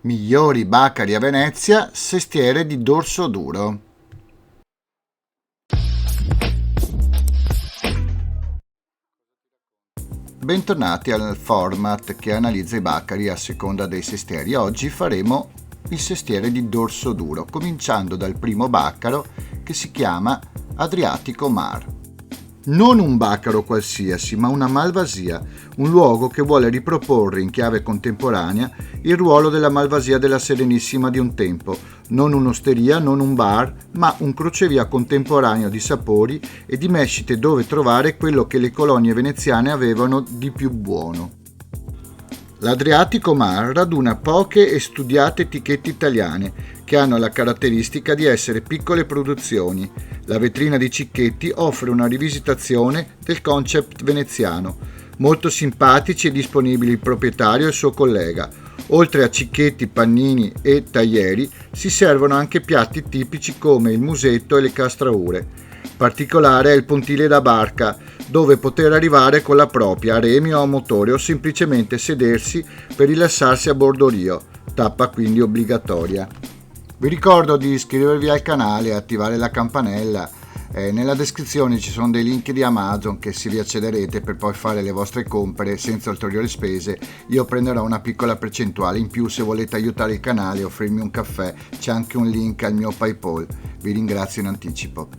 Migliori bacari a Venezia, sestiere di dorso duro. Bentornati al format che analizza i bacari a seconda dei sestieri. Oggi faremo il sestiere di dorso duro, cominciando dal primo baccaro che si chiama Adriatico Mar. Non un baccaro qualsiasi, ma una malvasia, un luogo che vuole riproporre in chiave contemporanea il ruolo della malvasia della Serenissima di un tempo, non un'osteria, non un bar, ma un crocevia contemporaneo di sapori e di mescite dove trovare quello che le colonie veneziane avevano di più buono. L'Adriatico Mar raduna poche e studiate etichette italiane che hanno la caratteristica di essere piccole produzioni. La vetrina di Cicchetti offre una rivisitazione del concept veneziano. Molto simpatici e disponibili il proprietario e il suo collega. Oltre a cicchetti, pannini e taglieri si servono anche piatti tipici come il musetto e le castraure. Particolare è il pontile da barca, dove poter arrivare con la propria a remi o a motore o semplicemente sedersi per rilassarsi a bordo Rio, tappa quindi obbligatoria. Vi ricordo di iscrivervi al canale e attivare la campanella. Nella descrizione ci sono dei link di Amazon che se vi accederete per poi fare le vostre compere senza ulteriori spese. Io prenderò una piccola percentuale in più. Se volete aiutare il canale e offrirmi un caffè, c'è anche un link al mio PayPal. Vi ringrazio in anticipo.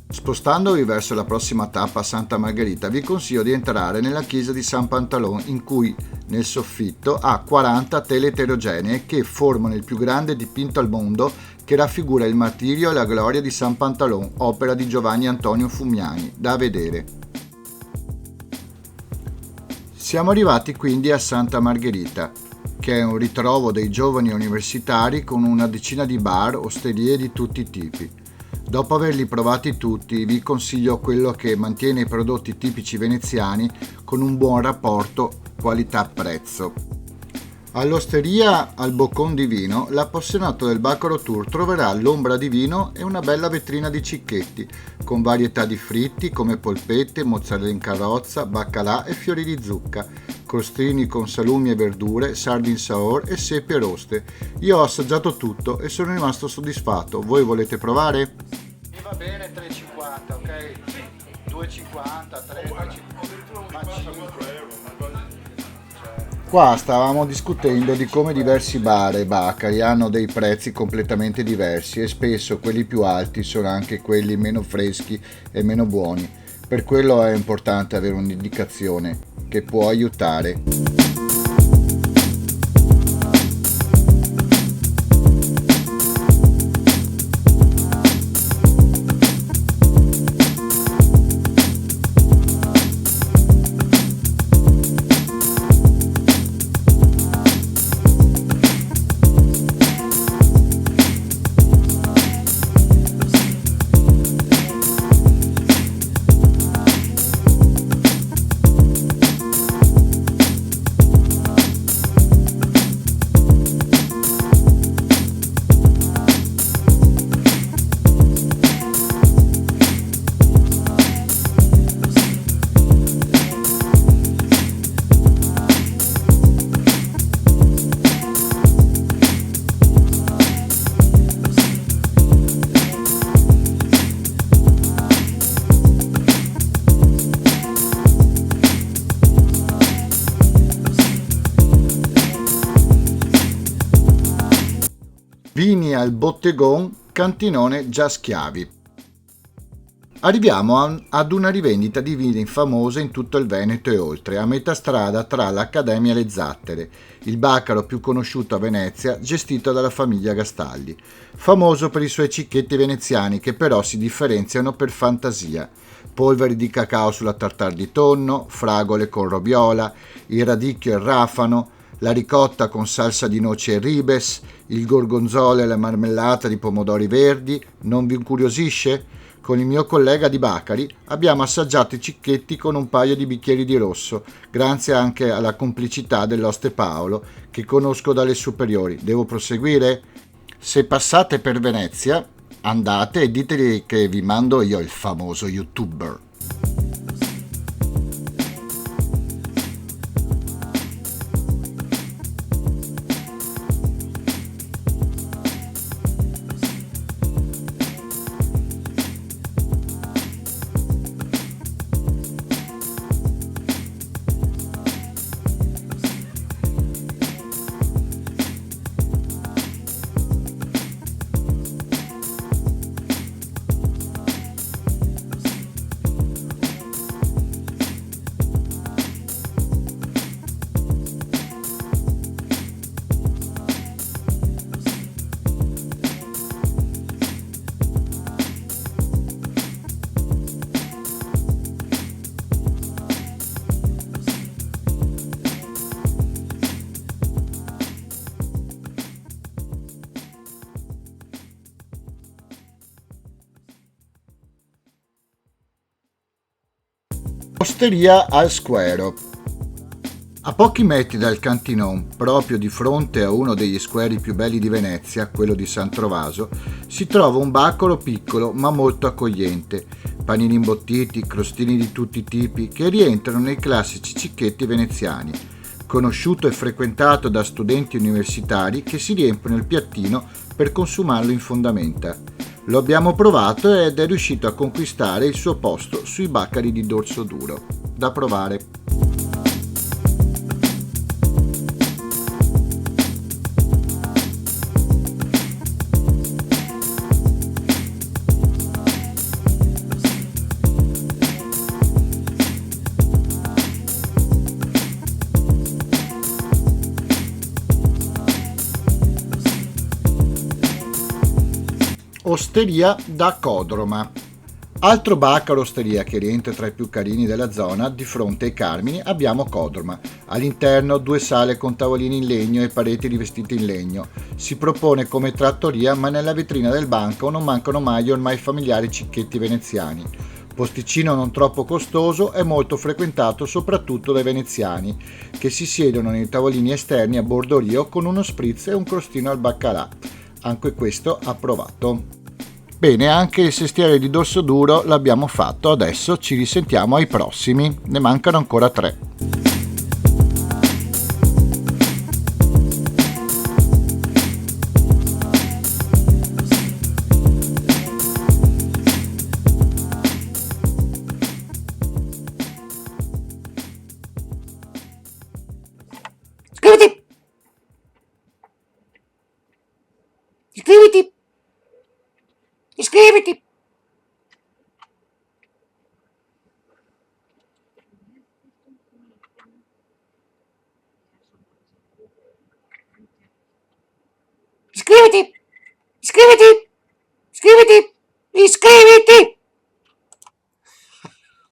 Spostandovi verso la prossima tappa a Santa Margherita, vi consiglio di entrare nella chiesa di San Pantalon, in cui nel soffitto ha 40 tele eterogenee che formano il più grande dipinto al mondo che raffigura il martirio e la gloria di San Pantalon, opera di Giovanni Antonio Fumiani, da vedere. Siamo arrivati quindi a Santa Margherita, che è un ritrovo dei giovani universitari con una decina di bar, osterie di tutti i tipi. Dopo averli provati tutti, vi consiglio quello che mantiene i prodotti tipici veneziani con un buon rapporto qualità-prezzo. All'osteria al Boccon di Vino, l'appassionato del Baccaro Tour troverà l'ombra di vino e una bella vetrina di cicchetti, con varietà di fritti come polpette, mozzarella in carrozza, baccalà e fiori di zucca, crostini con salumi e verdure, sardine saor e seppie roste. Io ho assaggiato tutto e sono rimasto soddisfatto. Voi volete provare? Va bene, 3,50, ok? 2,50, 3, ma 5 euro. Qua stavamo discutendo di come diversi bar e baccari hanno dei prezzi completamente diversi e spesso quelli più alti sono anche quelli meno freschi e meno buoni. Per quello è importante avere un'indicazione che può aiutare. Vini al Bottegon, cantinone già schiavi. Arriviamo ad una rivendita di vini famose in tutto il Veneto e oltre, a metà strada tra l'Accademia e le Zattere, il baccaro più conosciuto a Venezia, gestito dalla famiglia Gastaldi, famoso per i suoi cicchetti veneziani che però si differenziano per fantasia. Polveri di cacao sulla tartare di tonno, fragole con roviola, il radicchio e il rafano, la ricotta con salsa di noci e ribes, il gorgonzola e la marmellata di pomodori verdi. Non vi incuriosisce? Con il mio collega di Bacari abbiamo assaggiato i cicchetti con un paio di bicchieri di rosso, grazie anche alla complicità dell'oste Paolo, che conosco dalle superiori. Devo proseguire? Se passate per Venezia, andate e ditegli che vi mando io il famoso youtuber. Osteria al Squero. A pochi metri dal Cantinon, proprio di fronte a uno degli squari più belli di Venezia, quello di San Trovaso, si trova un baccolo piccolo ma molto accogliente. Panini imbottiti, crostini di tutti i tipi che rientrano nei classici cicchetti veneziani, conosciuto e frequentato da studenti universitari che si riempiono il piattino per consumarlo in fondamenta. Lo abbiamo provato ed è riuscito a conquistare il suo posto sui baccali di dorso duro. Da provare. Osteria da Codroma. Altro baccaro osteria che rientra tra i più carini della zona, di fronte ai Carmini abbiamo Codroma. All'interno 2 sale con tavolini in legno e pareti rivestite in legno. Si propone come trattoria, ma nella vetrina del banco non mancano mai gli ormai familiari cicchetti veneziani. Posticino non troppo costoso e molto frequentato soprattutto dai veneziani, che si siedono nei tavolini esterni a bordo rio con uno spritz e un crostino al baccalà. Anche questo approvato. Bene, anche il sestiere di dorso duro l'abbiamo fatto, adesso ci risentiamo ai prossimi, ne mancano ancora 3. Iscriviti! Iscriviti! Iscriviti! Iscriviti! Iscriviti!